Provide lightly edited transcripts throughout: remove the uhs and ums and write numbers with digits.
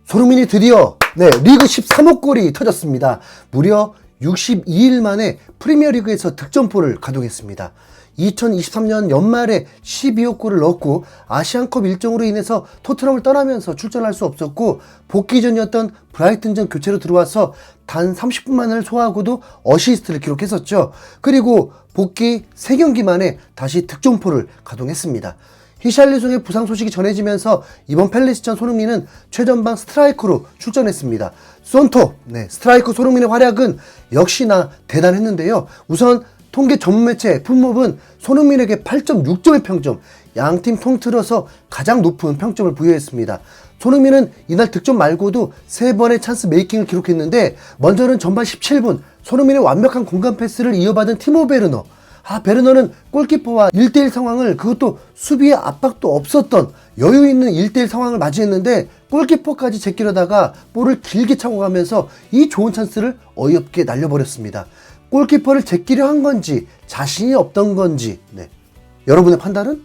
손흥민이 드디어 리그 13호 골이 터졌습니다. 무려 62일 만에 프리미어리그에서 득점포를 가동했습니다. 2023년 연말에 12호 골을 넣었고 아시안컵 일정으로 인해서 토트넘을 떠나면서 출전할 수 없었고 복귀전이었던 브라이튼전 교체로 들어와서 단 30분만을 소화하고도 어시스트를 기록했었죠. 그리고 복귀 3경기 만에 다시 득점포를 가동했습니다. 히샬리송의 부상 소식이 전해지면서 이번 팰리스전 손흥민은 최전방 스트라이커로 출전했습니다. 손톱, 스트라이커 손흥민의 활약은 역시나 대단했는데요. 우선 통계 전문 매체 풋몹은 손흥민에게 8.6점의 평점, 양팀 통틀어서 가장 높은 평점을 부여했습니다. 손흥민은 이날 득점 말고도 3번의 찬스 메이킹을 기록했는데 먼저는 전반 17분 손흥민의 완벽한 공간 패스를 이어받은 티모 베르너. 베르너는 골키퍼와 1대1 상황을, 그것도 수비의 압박도 없었던 여유 있는 1대1 상황을 맞이했는데 골키퍼까지 제끼려다가 볼을 길게 차고 가면서 이 좋은 찬스를 어이없게 날려버렸습니다. 골키퍼를 제끼려 한 건지 자신이 없던 건지 여러분의 판단은?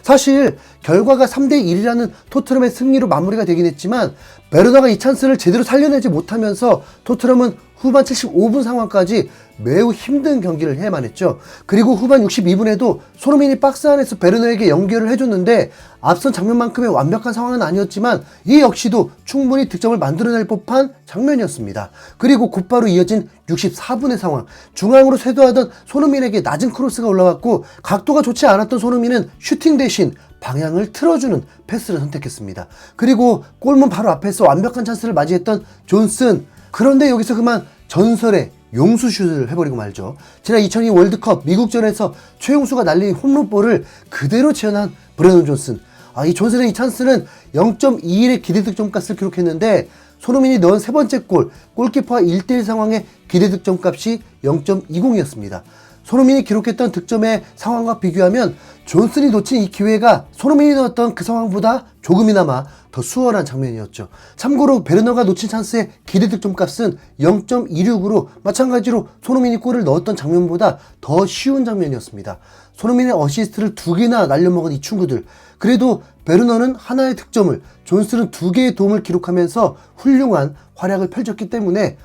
사실 결과가 3대1이라는 토트넘의 승리로 마무리가 되긴 했지만 베르너가 이 찬스를 제대로 살려내지 못하면서 토트넘은 후반 75분 상황까지 매우 힘든 경기를 해야만 했죠. 그리고 후반 62분에도 손흥민이 박스 안에서 베르너에게 연결을 해줬는데 앞선 장면만큼의 완벽한 상황은 아니었지만 이 역시도 충분히 득점을 만들어낼 법한 장면이었습니다. 그리고 곧바로 이어진 64분의 상황, 중앙으로 쇄도하던 손흥민에게 낮은 크로스가 올라왔고 각도가 좋지 않았던 손흥민은 슈팅 대신 방향을 틀어주는 패스를 선택했습니다. 그리고 골문 바로 앞에서 완벽한 찬스를 맞이했던 존슨, 그런데 여기서 그만 전설의 용수슛을 해버리고 말죠. 지난 2002 월드컵 미국전에서 최용수가 날린 홈런볼을 그대로 재현한 브레넌 존슨. 이 존슨의 이 찬스는 0.21의 기대득점값을 기록했는데 손흥민이 넣은 세 번째 골, 골키퍼와 1대1 상황의 기대득점값이 0.20이었습니다. 손흥민이 기록했던 득점의 상황과 비교하면 존슨이 놓친 이 기회가 손흥민이 넣었던 그 상황보다 조금이나마 더 수월한 장면이었죠. 참고로 베르너가 놓친 찬스의 기대득점값은 0.26으로 마찬가지로 손흥민이 골을 넣었던 장면보다 더 쉬운 장면이었습니다. 손흥민의 어시스트를 2개나 날려먹은 이 친구들, 그래도 베르너는 하나의 득점을, 존슨은 2개의 도움을 기록하면서 훌륭한 활약을 펼쳤기 때문에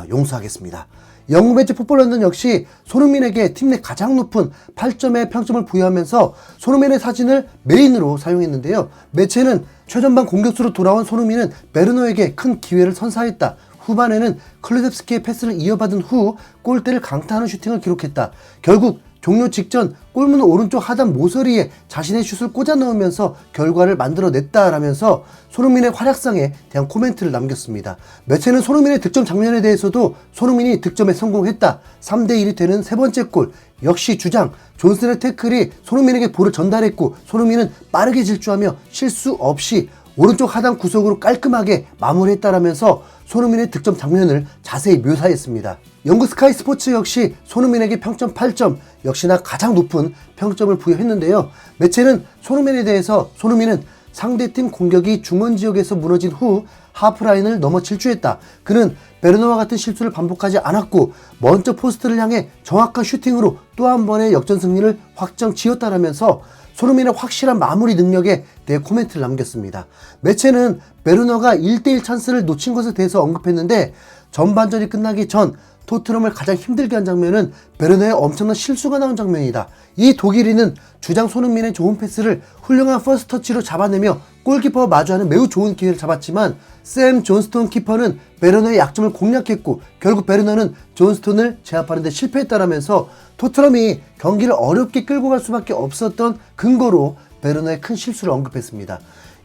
용서하겠습니다. 영국 매체 풋볼런던 역시 손흥민에게 팀 내 가장 높은 8점의 평점을 부여하면서 손흥민의 사진을 메인으로 사용했는데요. 매체는 최전방 공격수로 돌아온 손흥민은 베르너에게 큰 기회를 선사했다. 후반에는 클루셉스키의 패스를 이어받은 후 골대를 강타하는 슈팅을 기록했다. 결국 종료 직전 골문 오른쪽 하단 모서리에 자신의 슛을 꽂아 넣으면서 결과를 만들어냈다라면서 손흥민의 활약상에 대한 코멘트를 남겼습니다. 매체는 손흥민의 득점 장면에 대해서도 손흥민이 득점에 성공했다. 3대1이 되는 세 번째 골, 역시 주장 존슨의 태클이 손흥민에게 볼을 전달했고 손흥민은 빠르게 질주하며 실수 없이 오른쪽 하단 구석으로 깔끔하게 마무리했다라면서 손흥민의 득점 장면을 자세히 묘사했습니다. 영국 스카이 스포츠 역시 손흥민에게 평점 8점, 역시나 가장 높은 평점을 부여했는데요. 매체는 손흥민에 대해서 손흥민은 상대팀 공격이 중원 지역에서 무너진 후 하프라인을 넘어 질주했다. 그는 베르너와 같은 실수를 반복하지 않았고 먼저 포스트를 향해 정확한 슈팅으로 또 한 번의 역전 승리를 확정 지었다라면서 손흥민의 확실한 마무리 능력에 대해 코멘트를 남겼습니다. 매체는 베르너가 1대1 찬스를 놓친 것에 대해서 언급했는데 전반전이 끝나기 전 토트넘을 가장 힘들게 한 장면은 베르너의 엄청난 실수가 나온 장면이다. 이 독일인은 주장 손흥민의 좋은 패스를 훌륭한 퍼스트 터치로 잡아내며 골키퍼와 마주하는 매우 좋은 기회를 잡았지만 샘 존스톤 키퍼는 베르너의 약점을 공략했고 결국 베르너는 존스톤을 제압하는 데 실패했다라면서 토트넘이 경기를 어렵게 끌고 갈 수밖에 없었던 근거로 베르너의 큰 실수를 언급했습니다.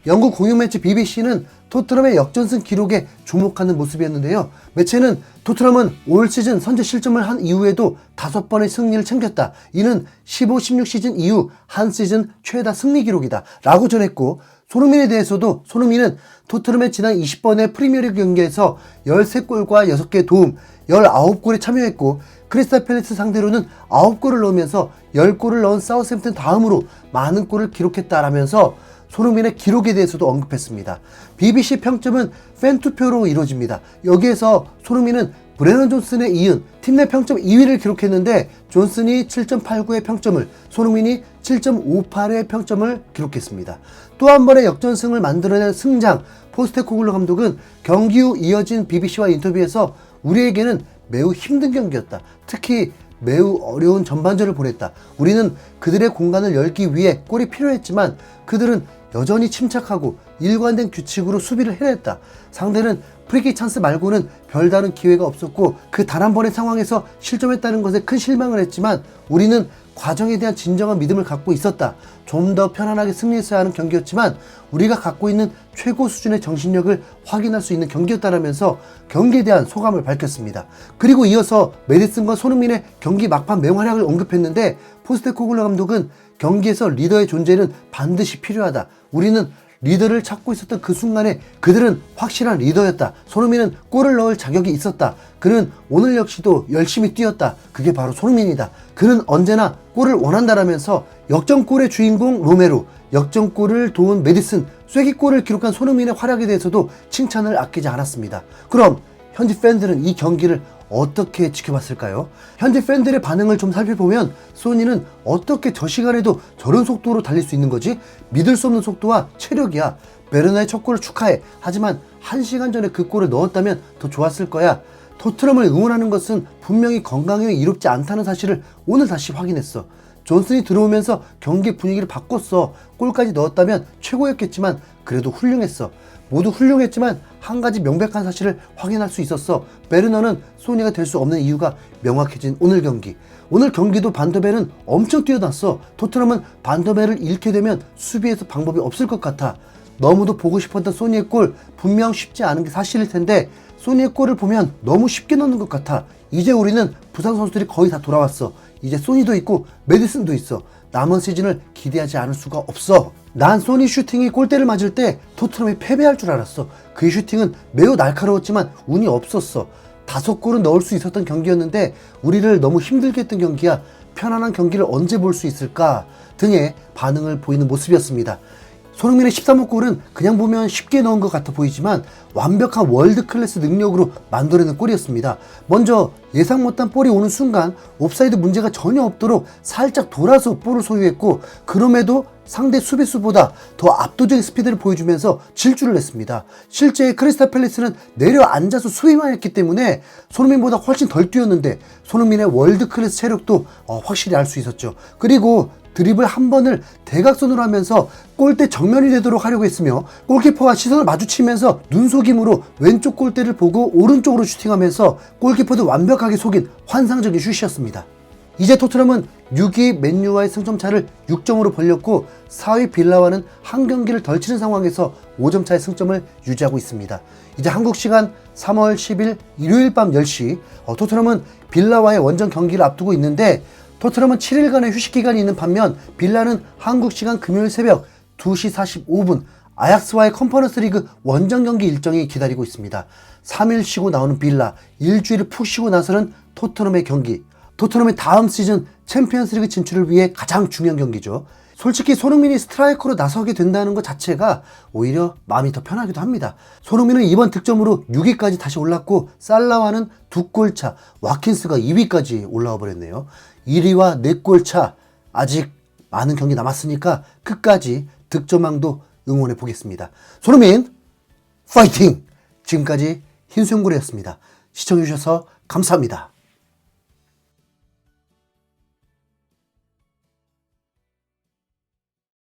영국 공유 매체 BBC는 토트넘의 역전승 기록에 주목하는 모습이었는데요. 매체는 토트넘은 올 시즌 선제 실점을 한 이후에도 5번의 승리를 챙겼다. 이는 15-16 시즌 이후 한 시즌 최다 승리 기록이다 라고 전했고 손흥민에 대해서도 손흥민은 토트넘의 지난 20번의 프리미어리그 경기에서 13골과 6개의 도움, 19골에 참여했고 크리스탈 팰리스 상대로는 9골을 넣으면서 10골을 넣은 사우스햄튼 다음으로 많은 골을 기록했다라면서 손흥민의 기록에 대해서도 언급했습니다. BBC 평점은 팬투표로 이루어집니다. 여기에서 손흥민은 브레넌 존슨에 이은 팀 내 평점 2위를 기록했는데 존슨이 7.89의 평점을, 손흥민이 7.58의 평점을 기록했습니다. 또 한 번의 역전승을 만들어낸 승장, 포스테코글루 감독은 경기 후 이어진 BBC와 인터뷰에서 우리에게는 매우 힘든 경기였다. 특히 매우 어려운 전반전을 보냈다. 우리는 그들의 공간을 열기 위해 골이 필요했지만 그들은 여전히 침착하고 일관된 규칙으로 수비를 해냈다. 상대는 프리킥 찬스 말고는 별다른 기회가 없었고 그 단 한 번의 상황에서 실점했다는 것에 큰 실망을 했지만 우리는 과정에 대한 진정한 믿음을 갖고 있었다. 좀 더 편안하게 승리했어야 하는 경기였지만 우리가 갖고 있는 최고 수준의 정신력을 확인할 수 있는 경기였다라면서 경기에 대한 소감을 밝혔습니다. 그리고 이어서 메디슨과 손흥민의 경기 막판 맹활약을 언급했는데 포스테코글루 감독은 경기에서 리더의 존재는 반드시 필요하다. 우리는 리더를 찾고 있었던 그 순간에 그들은 확실한 리더였다. 손흥민은 골을 넣을 자격이 있었다. 그는 오늘 역시도 열심히 뛰었다. 그게 바로 손흥민이다. 그는 언제나 골을 원한다라면서 역전골의 주인공 로메로, 역전골을 도운 메디슨, 쐐기골을 기록한 손흥민의 활약에 대해서도 칭찬을 아끼지 않았습니다. 그럼 현지 팬들은 이 경기를 어떻게 지켜봤을까요? 현지 팬들의 반응을 좀 살펴보면 소니는 어떻게 저 시간에도 저런 속도로 달릴 수 있는 거지? 믿을 수 없는 속도와 체력이야. 베르나의 첫 골을 축하해. 하지만 1시간 전에 그 골을 넣었다면 더 좋았을 거야. 토트넘을 응원하는 것은 분명히 건강에 이롭지 않다는 사실을 오늘 다시 확인했어. 존슨이 들어오면서 경기 분위기를 바꿨어. 골까지 넣었다면 최고였겠지만 그래도 훌륭했어. 모두 훌륭했지만 한 가지 명백한 사실을 확인할 수 있었어. 베르너는 소니가 될 수 없는 이유가 명확해진 오늘 경기. 오늘 경기도 반더벨은 엄청 뛰어났어. 토트넘은 반더벨을 잃게 되면 수비에서 방법이 없을 것 같아. 너무도 보고 싶었던 소니의 골, 분명 쉽지 않은 게 사실일 텐데 소니의 골을 보면 너무 쉽게 넣는 것 같아. 이제 우리는 부상 선수들이 거의 다 돌아왔어. 이제 소니도 있고 메디슨도 있어. 남은 시즌을 기대하지 않을 수가 없어. 난 소니 슈팅이 골대를 맞을 때 토트넘이 패배할 줄 알았어. 그 슈팅은 매우 날카로웠지만 운이 없었어. 5골은 넣을 수 있었던 경기였는데 우리를 너무 힘들게 했던 경기야. 편안한 경기를 언제 볼 수 있을까 등의 반응을 보이는 모습이었습니다. 손흥민의 13호 골은 그냥 보면 쉽게 넣은 것 같아 보이지만 완벽한 월드 클래스 능력으로 만들어낸 골이었습니다. 먼저 예상 못한 볼이 오는 순간 옵사이드 문제가 전혀 없도록 살짝 돌아서 볼을 소유했고 그럼에도 상대 수비수보다 더 압도적인 스피드를 보여주면서 질주를 했습니다. 실제 크리스탈 팰리스는 내려앉아서 수비만 했기 때문에 손흥민보다 훨씬 덜 뛰었는데 손흥민의 월드 클래스 체력도 확실히 알 수 있었죠. 그리고 드리블 한 번을 대각선으로 하면서 골대 정면이 되도록 하려고 했으며 골키퍼와 시선을 마주치면서 눈속임으로 왼쪽 골대를 보고 오른쪽으로 슈팅하면서 골키퍼도 완벽하게 속인 환상적인 슛이었습니다. 이제 토트넘은 6위 맨유와의 승점차를 6점으로 벌렸고 4위 빌라와는 한 경기를 덜 치는 상황에서 5점 차의 승점을 유지하고 있습니다. 이제 한국 시간 3월 10일 일요일 밤 10시 토트넘은 빌라와의 원정 경기를 앞두고 있는데 토트넘은 7일간의 휴식 기간이 있는 반면 빌라는 한국 시간 금요일 새벽 2시 45분 아약스와의 컨퍼런스 리그 원정 경기 일정이 기다리고 있습니다. 3일 쉬고 나오는 빌라, 일주일을 푹 쉬고 나서는 토트넘의 경기. 토트넘의 다음 시즌 챔피언스 리그 진출을 위해 가장 중요한 경기죠. 솔직히 손흥민이 스트라이커로 나서게 된다는 것 자체가 오히려 마음이 더 편하기도 합니다. 손흥민은 이번 득점으로 6위까지 다시 올랐고 살라와는 2골 차, 와킨스가 2위까지 올라와 버렸네요. 1위와 4골 차, 아직 많은 경기 남았으니까 끝까지 득점왕도 응원해 보겠습니다. 손흥민 파이팅! 지금까지 흰수염고래였습니다. 시청해주셔서 감사합니다.